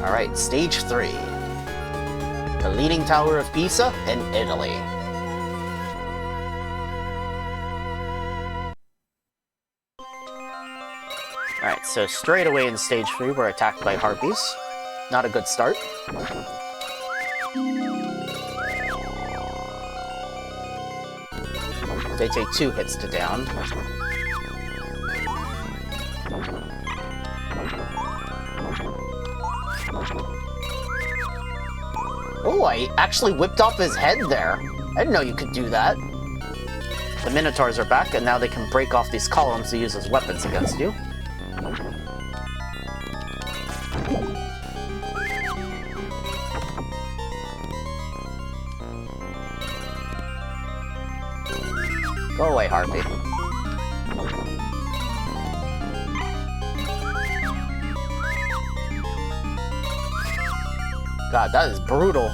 Alright, stage 3. The Leaning Tower of Pisa in Italy. Alright, so straight away in stage 3 we're attacked by Harpies. Not a good start. They take 2 hits to down. Oh, I actually whipped off his head there. I didn't know you could do that. The Minotaurs are back, and now they can break off these columns to use as weapons against you. Go away, Harpy. God, that is brutal.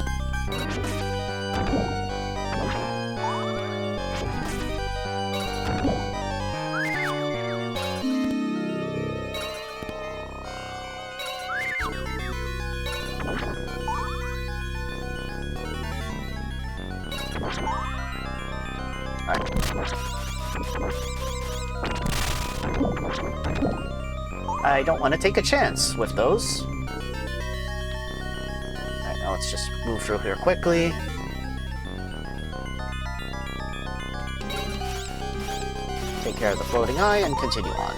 I don't want to take a chance with those. Alright, now let's just move through here quickly. Take care of the floating eye and continue on.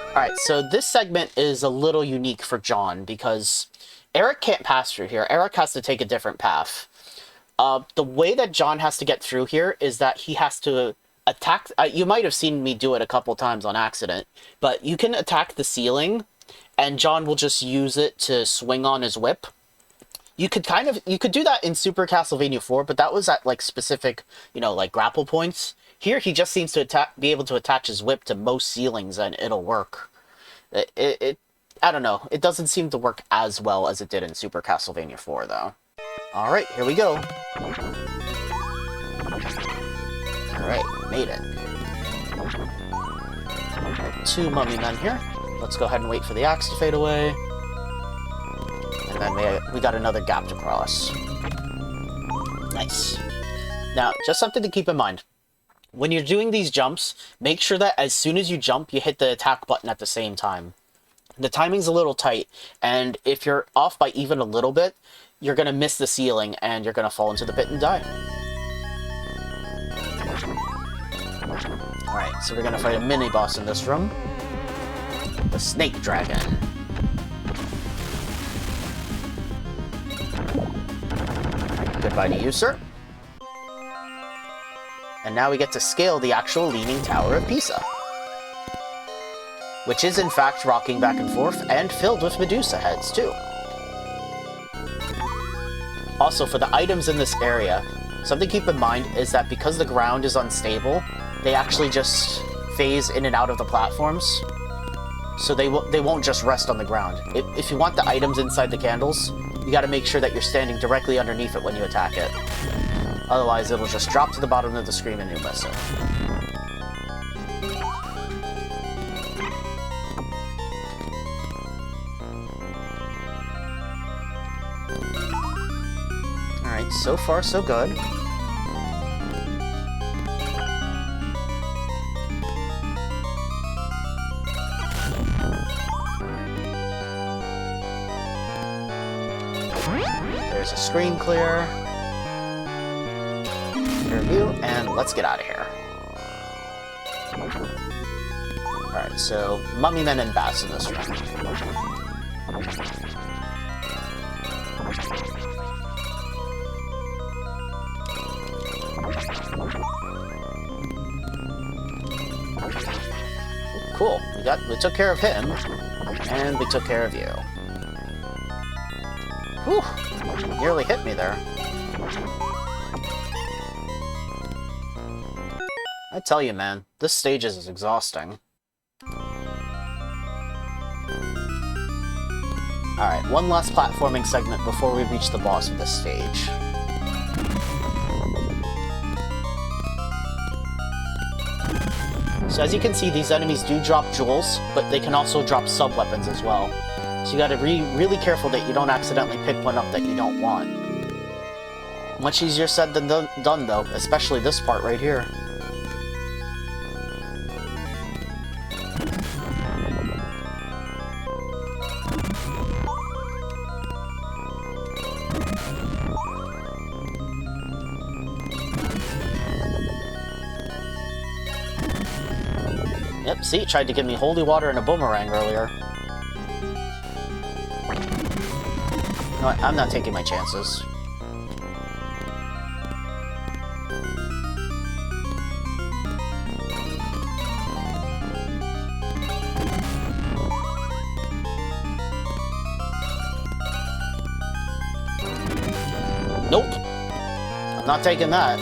Alright, so this segment is a little unique for John, because Eric can't pass through here. Eric has to take a different path. The way that John has to get through here is that he has to attack... you might have seen me do it a couple times on accident, but you can attack the ceiling, and John will just use it to swing on his whip. You could do that in Super Castlevania 4, but that was at, like, specific, you know, like, grapple points. Here, he just seems to be able to attach his whip to most ceilings, and it'll work. I don't know. It doesn't seem to work as well as it did in Super Castlevania 4, though. Alright, here we go. Alright, made it. 2 mummy men here. Let's go ahead and wait for the axe to fade away. And then we got another gap to cross. Nice. Now, just something to keep in mind. When you're doing these jumps, make sure that as soon as you jump, you hit the attack button at the same time. The timing's a little tight, and if you're off by even a little bit, you're going to miss the ceiling, and you're going to fall into the pit and die. Alright, so we're going to fight a mini-boss in this room. The Snake Dragon. Goodbye to you, sir. And now we get to scale the actual Leaning Tower of Pisa, which is in fact rocking back and forth and filled with Medusa Heads too. Also, for the items in this area, something to keep in mind is that because the ground is unstable, they actually just phase in and out of the platforms, so they won't just rest on the ground. If you want the items inside the candles, you gotta make sure that you're standing directly underneath it when you attack it. Otherwise, it'll just drop to the bottom of the screen and you'll miss it. Alright, so far so good. There's a screen clear. Review, and let's get out of here. Alright, so mummy men and bats in this room. Cool, we took care of him, and we took care of you. Whew, nearly hit me there. I tell you, man, this stage is exhausting. Alright, one last platforming segment before we reach the boss of this stage. So as you can see, these enemies do drop jewels, but they can also drop sub-weapons as well. So you gotta be really careful that you don't accidentally pick one up that you don't want. Much easier said than done though, especially this part right here. Yep, see, it tried to give me holy water and a boomerang earlier. No, I'm not taking my chances. Nope. I'm not taking that.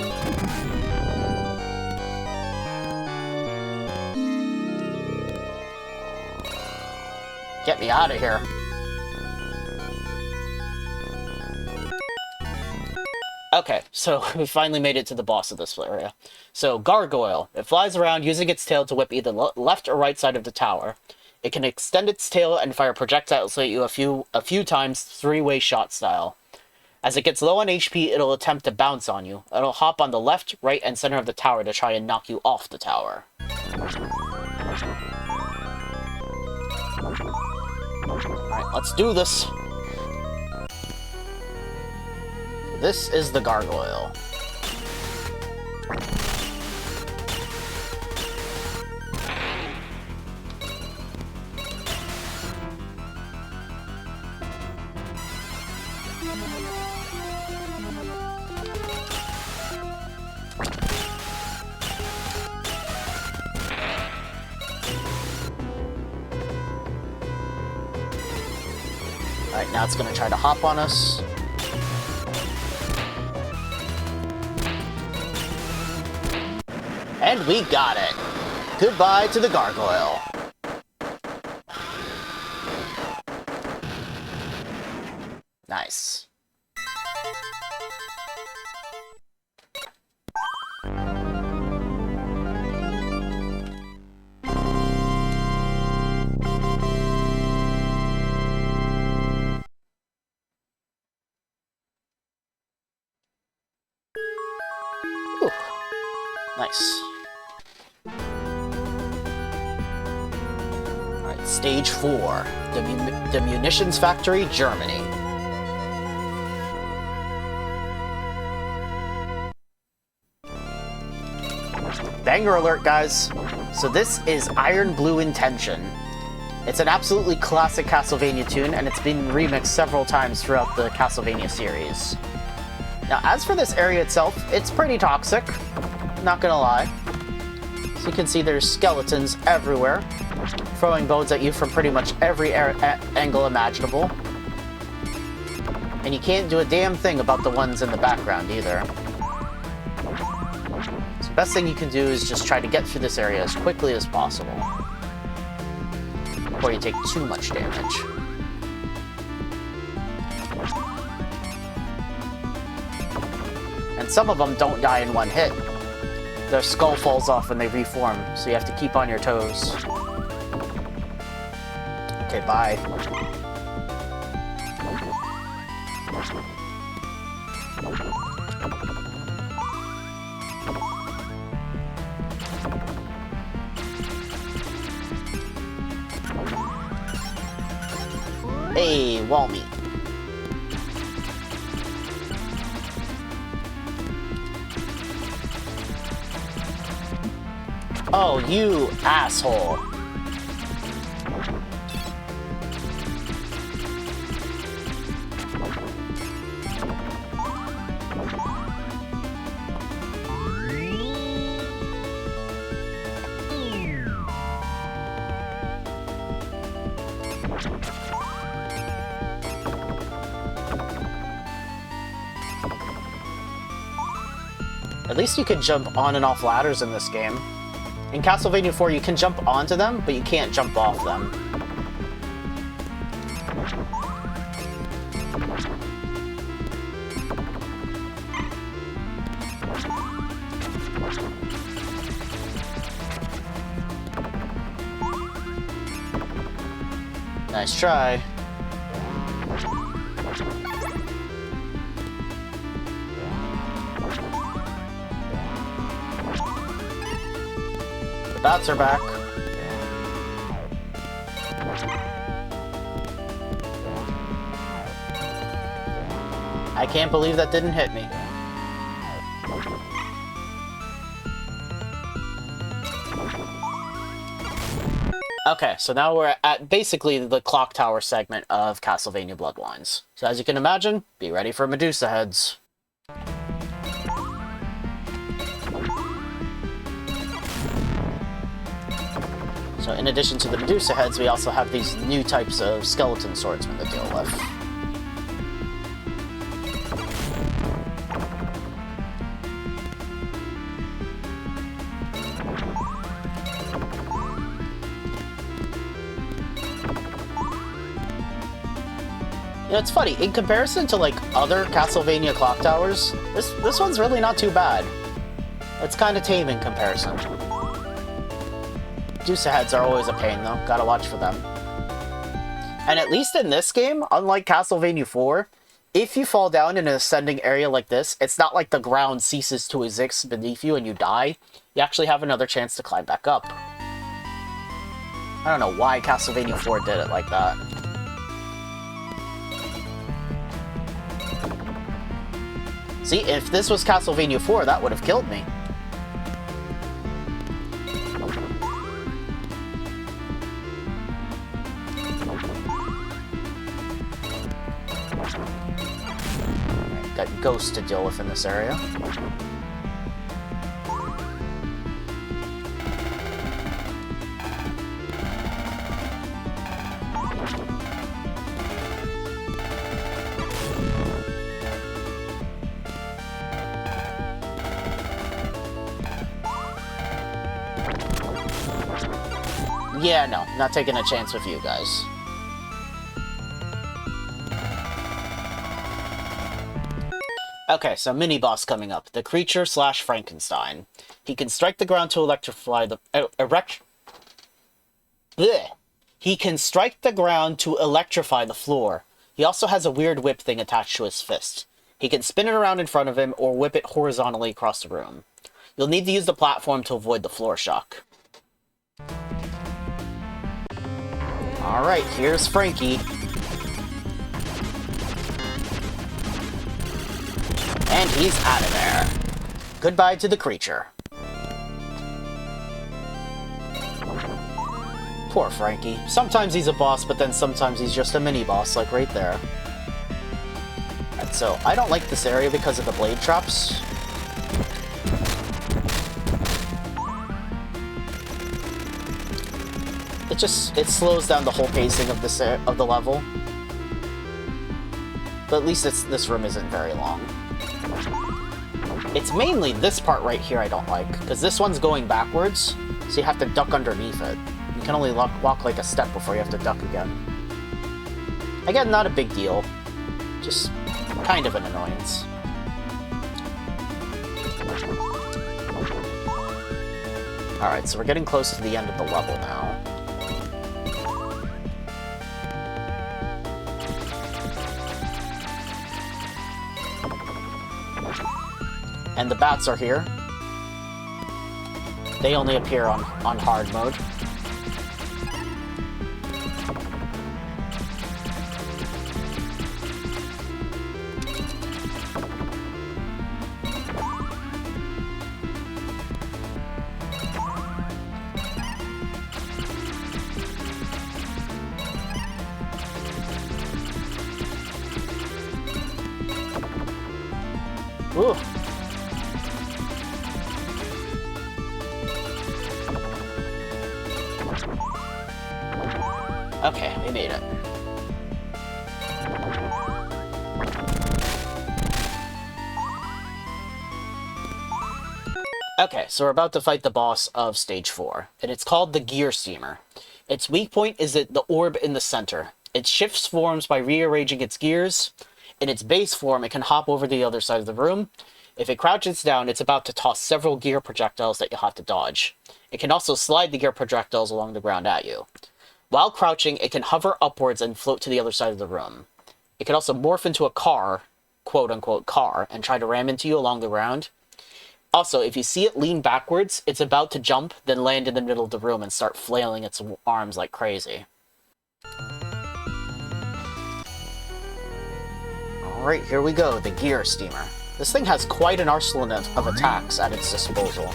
Get me out of here. Okay, so we finally made it to the boss of this area. So, Gargoyle. It flies around using its tail to whip either left or right side of the tower. It can extend its tail and fire projectiles at you a few times, three-way shot style. As it gets low on HP, it'll attempt to bounce on you. It'll hop on the left, right, and center of the tower to try and knock you off the tower. Alright, let's do this. This is the Gargoyle. Alright, now it's gonna try to hop on us. And we got it! Goodbye to the Gargoyle. Nice. Whew. Nice. Alright, stage 4. The Munitions Factory, Germany. Banger alert, guys. So this is Iron Blue Intention. It's an absolutely classic Castlevania tune, and it's been remixed several times throughout the Castlevania series. Now, as for this area itself, it's pretty toxic, not gonna lie. So you can see there's skeletons everywhere, throwing bones at you from pretty much every angle imaginable. And you can't do a damn thing about the ones in the background either. So the best thing you can do is just try to get through this area as quickly as possible, before you take too much damage. And some of them don't die in one hit. Their skull falls off when they reform, so you have to keep on your toes. Okay, bye. Hey, wall meat. Oh, you asshole. At least you can jump on and off ladders in this game. In Castlevania 4, you can jump onto them, but you can't jump off them. Nice try. The bats are back. I can't believe that didn't hit me. Okay, so now we're at basically the clock tower segment of Castlevania Bloodlines. So as you can imagine, be ready for Medusa Heads. So in addition to the Medusa Heads, we also have these new types of skeleton swordsmen to deal with. You know, it's funny, in comparison to, like, other Castlevania clock towers, this one's really not too bad. It's kind of tame in comparison. Medusa Heads are always a pain, though. Gotta watch for them. And at least in this game, unlike Castlevania 4, if you fall down in an ascending area like this, it's not like the ground ceases to exist beneath you and you die. You actually have another chance to climb back up. I don't know why Castlevania 4 did it like that. See, if this was Castlevania 4, that would have killed me. Got ghosts to deal with in this area. Yeah, no, not taking a chance with you guys. Okay, so Miniboss coming up. The Creature / Frankenstein. He can strike the ground to electrify the... He can strike the ground to electrify the floor. He also has a weird whip thing attached to his fist. He can spin it around in front of him or whip it horizontally across the room. You'll need to use the platform to avoid the floor shock. Alright, here's Franky. And he's out of there. Goodbye to the creature. Poor Franky. Sometimes he's a boss, but then sometimes he's just a mini-boss, like right there. Alright, so I don't like this area because of the blade traps. It slows down the whole pacing of this of the level. But at least this room isn't very long. It's mainly this part right here I don't like, because this one's going backwards, so you have to duck underneath it. You can only walk like a step before you have to duck again. Again, not a big deal. Just kind of an annoyance. Alright, so we're getting close to the end of the level now. And the bats are here. They only appear on hard mode. Ooh. Okay, we made it. Okay, so we're about to fight the boss of Stage 4, and it's called the Gear Steamer. Its weak point is the orb in the center. It shifts forms by rearranging its gears. In its base form, it can hop over the other side of the room. If it crouches down, it's about to toss several gear projectiles that you'll have to dodge. It can also slide the gear projectiles along the ground at you. While crouching, it can hover upwards and float to the other side of the room. It can also morph into a car, quote-unquote car, and try to ram into you along the ground. Also, if you see it lean backwards, it's about to jump, then land in the middle of the room and start flailing its arms like crazy. Alright, here we go, the Gear Steamer. This thing has quite an arsenal of attacks at its disposal.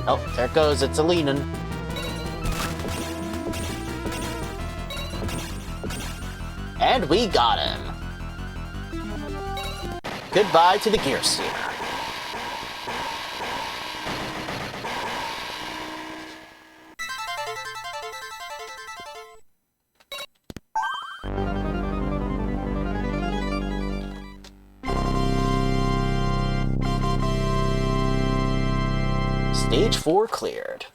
Oh, there it goes, it's a leanin'. And we got him! Goodbye to the Gear Steamer. Stage 4 cleared.